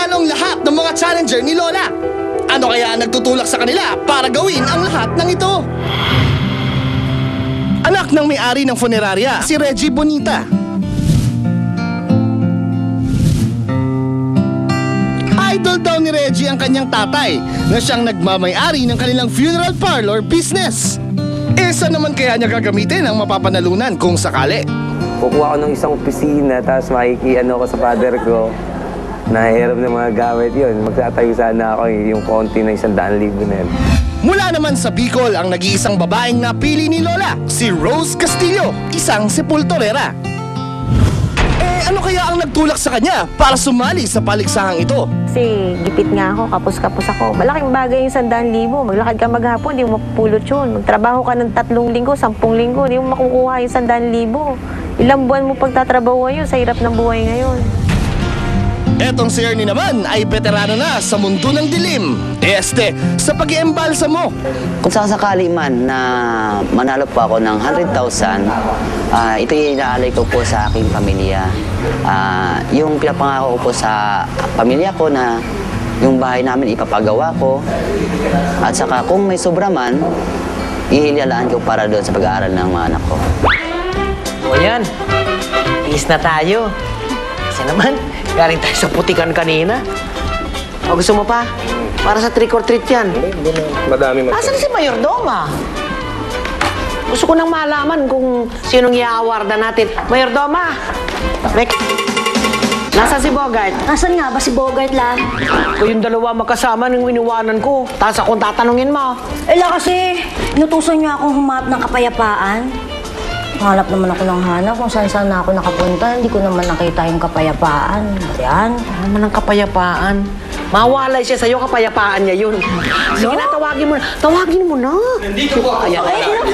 Tinalo ang lahat ng mga challenger ni Lola. Ano kaya ang nagtutulak sa kanila para gawin ang lahat ng ito? Anak ng may-ari ng funeraria, si Reggie Bonita. Idol daw ni Reggie ang kanyang tatay na siyang nagmamay-ari ng kanilang funeral parlor business. Saan naman kaya niya gagamitin ang mapapanalunan kung sakali? Kukuha ko ng isang opisina, tapos makikiano ko sa father ko. Nahihiram ng mga gamit yun. Magtatayo sana ako yung konti na 100,000 na yun. Mula naman sa Bicol ang nag-iisang babaeng napili ni Lola, si Rose Castillo, isang sepulturera. Ano kaya ang nagtulak sa kanya para sumali sa paliksahang ito? Kasi gipit nga ako, kapos-kapos ako. Malaking bagay yung 100,000. Maglakad ka maghapon, di mo mapupulot yun. Magtrabaho ka ng 3 linggo, 10 linggo, di mo makukuha yung 100,000. Ilang buwan mo pagtatrabaho yun sa hirap ng buhay ngayon. Etong si Ernie naman ay veterano na sa mundo ng dilim. Sa pag-iembalsa mo. Kung sakasakali man na manalo po ako ng 100,000, ito yung inaalay ko po sa aking pamilya. Yung pinapangako ko po sa pamilya ko na yung bahay namin ipapagawa ko. At saka kung may sobra man, ihilialaan ko para doon sa pag-aaral ng mga anak ko. O yan, iis na tayo. Kasi naman, galing tayo sa putikan kanina. O gusto mo pa? Para sa trick or treat yan. Madami Asan si Mayordoma? Gusto ko nang malaman kung sinong i-awarda natin. Mayordoma! Nasaan si Bogart? Nasaan nga ba si Bogart lang? Kayong dalawa magkasama nung iniwanan ko. Tapos akong tatanungin mo. Ela kasi, inutusan niya akong humanap ng kapayapaan. Hanap naman ako ng hanap kung saan-saan na ako nakapunta. Hindi ko naman nakita yung kapayapaan. Yan. Ano naman ang kapayapaan? Mawalay siya sa'yo, kapayapaan niya yun. Sige na, tawagin mo na. Tawagin mo na. Nandito po ako. Ayan, ayan.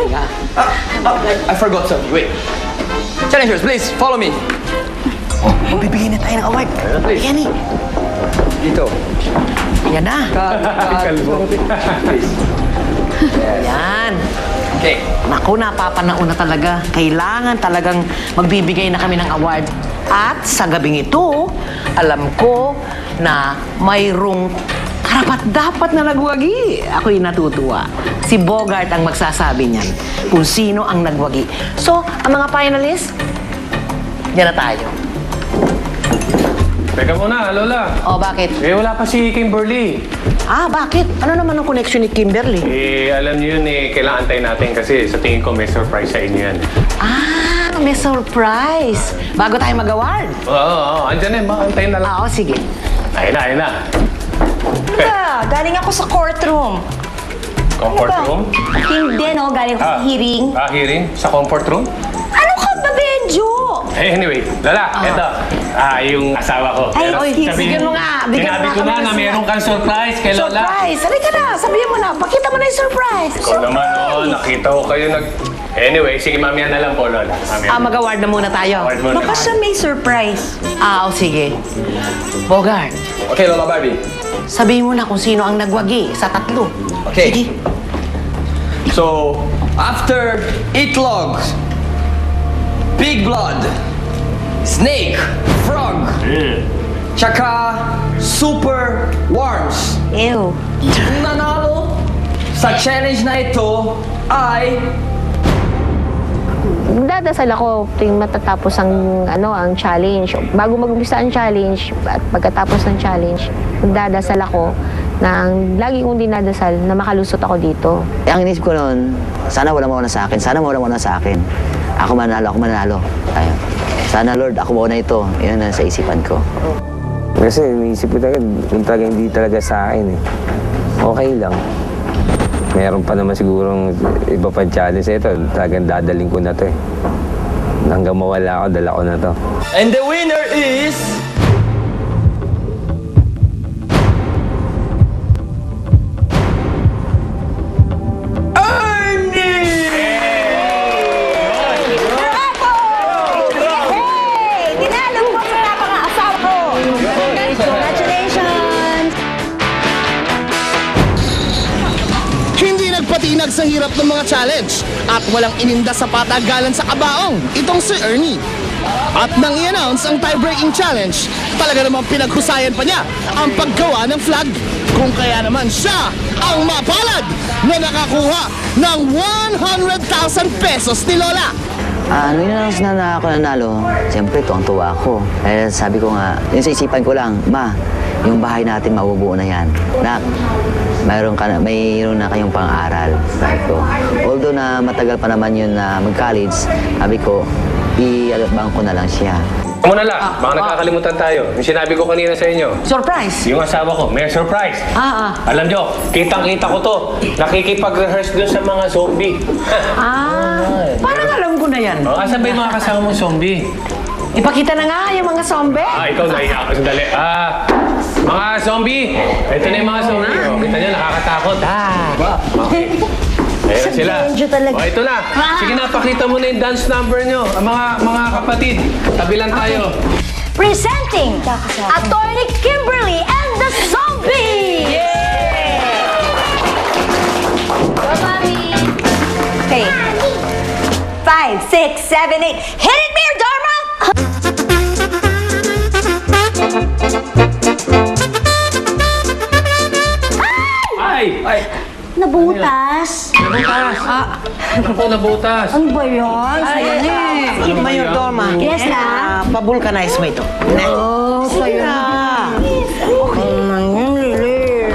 I forgot something. Wait. Challengers, please, follow me. Bibigyan na tayo ng award. Ayan eh. Dito. Yan na. Yan. Okay. Naku, napapanaon na talaga. Kailangan talagang magbibigay na kami ng award. At sa gabing ito, alam ko na mayroong karapat-dapat na nagwagi. Ako'y natutuwa. Si Bogart ang magsasabi niyan kung sino ang nagwagi. So, ang mga finalists, yan na tayo. Teka muna, Lola. O, bakit? Wala pa si Kimberly. Bakit? Ano naman ang connection ni Kimberly? Alam niyo yun kailangan antayin natin kasi sa tingin ko may surprise sa inyo yan. May surprise. Bago tayo mag-award. Oo, andyan antayin na lang. Oo, sige. Ayun na. Galing ako sa courtroom. Comfort room? Hindi, no? Galing ako sa hearing. Hearing? Sa comfort room? Ano ka ba, Benjo? Anyway, Lola, ito. Yung asawa ko. Ay, Pero oy, bigyan mo nga. Bigyan sinabi mo ko nga na kami na ng meron kang surprise kay Lola. Surprise! Halika na, sabihin mo na. Pakita mo na yung surprise. Ikaw naman, nakita ko kayo Anyway, sige, mamaya na lang po, Lola. Mag-award na muna tayo. Award muna. Baka siya may surprise. Sige. Bogart, Okay, Lola Barbie. sabihin mo na kung sino ang nagwagi sa 3. Okay. Sige. So, after Eatlogs, Big Blood, Snake, Frog, tsaka Super Worms. Ew. Ang nanalo sa challenge na ito ay Nagdadasal ako tuwing matatapos ang challenge. Bago mag-umpisa ang challenge at pagkatapos ng challenge, nagdadasal ako na lagi kong dinadasal na makalusot ako dito. Ang inisip ko noon, sana wala mawala sa akin. Sana wala mawala sa akin. Ako manalo. Ayun. Sana Lord, ako muna ito. Yan ang sa isipan ko. Kasi iniisip ko talaga, kung talaga hindi talaga sa akin okay lang. Meron pa naman sigurong iba pang challenge. Ito, talagang dadaling ko na to Hanggang mawala ako, dala ko na to. And the winner is Dinalo mo sa napaka-asawa ko. Congratulations! Hindi nagpatinag sa hirap ng mga challenge at walang ininda sa patagalan sa kabaong. Itong si Ernie. At nang i-announce ang tie-breaking challenge, talaga namang pinaghusayan pa niya ang paggawa ng flag. Kung kaya naman siya ang mapalad na nakakuha ng 100,000 pesos ni Lola. Ano yun na ako nanalo? Siyempre, tuwang-tuwa ako. Eh, sabi ko nga, yun sa isipan ko lang, Ma, yung bahay natin mabubuo na yan. Nak, mayroon na kayong pang-aral. Sabi ko. Although na matagal pa naman yun na mag-college, sabi ko, i-alabang ko na lang siya. Muna lang, baka nakakalimutan tayo. Yung sinabi ko kanina sa inyo. Surprise! Yung asawa ko, may surprise. Ah. Alam nyo, kitang-kita ko to. Nakikipag-rehearse dun sa mga zombie. Parang alam ko na yan. Asan ba yung mga kasama mong zombie? Ipakita na nga yung mga zombie. Ikaw naiya ka. Sandali. Mga zombie! Ito na yung mga zombie. Kita nyo, nakakatakot. Okay. Ayan na sila. talaga. Ito na. Sige na, pakita mo na yung dance number nyo. Ang mga kapatid, tabilan tayo. Presenting Attorney Kimberly and the Zombie! Go, Mommy! Okay. 5, 6, 7, 8. Hit it, Mayor Dharma! Ay! Nabutas. Nabutas! Ako, nabutas. Ano ba yun? Mayor Dorma. Yes, na. Pa-vulcanize mo ito. Oh, Sige na.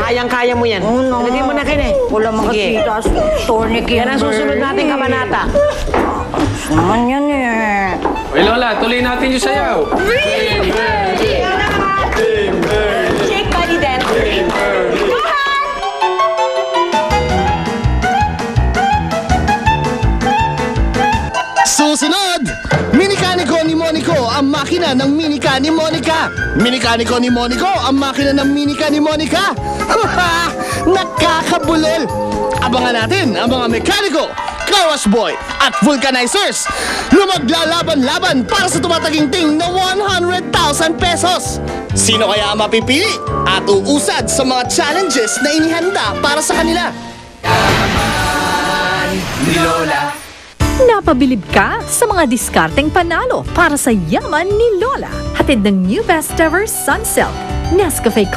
Kayang-kaya mo yan. Oo na. Ilagay mo na kin eh. Wala Sige. makasitas. Attorney Kimberly. Yan ang susunod nating kabanata. Naman yan eh. Uy, Lola, tuloy natin yung sayaw. Shake body dance. Susunod! Minikaniko ni Monico ang makina ng minika ni Monica. Minikaniko ni Monico ang makina ng minika ni Monica. Nakakabulol! Abangan natin ang mga mekaniko, car wash boy at vulcanizers lumaglalaban-laban para sa tumataginting na 100,000 pesos. Sino kaya ang mapipili at uusad sa mga challenges na inihanda para sa kanila? Napabilib ka sa mga diskarteng panalo para sa yaman ni Lola. Hatid ng new best ever Sunsilk, Nescafe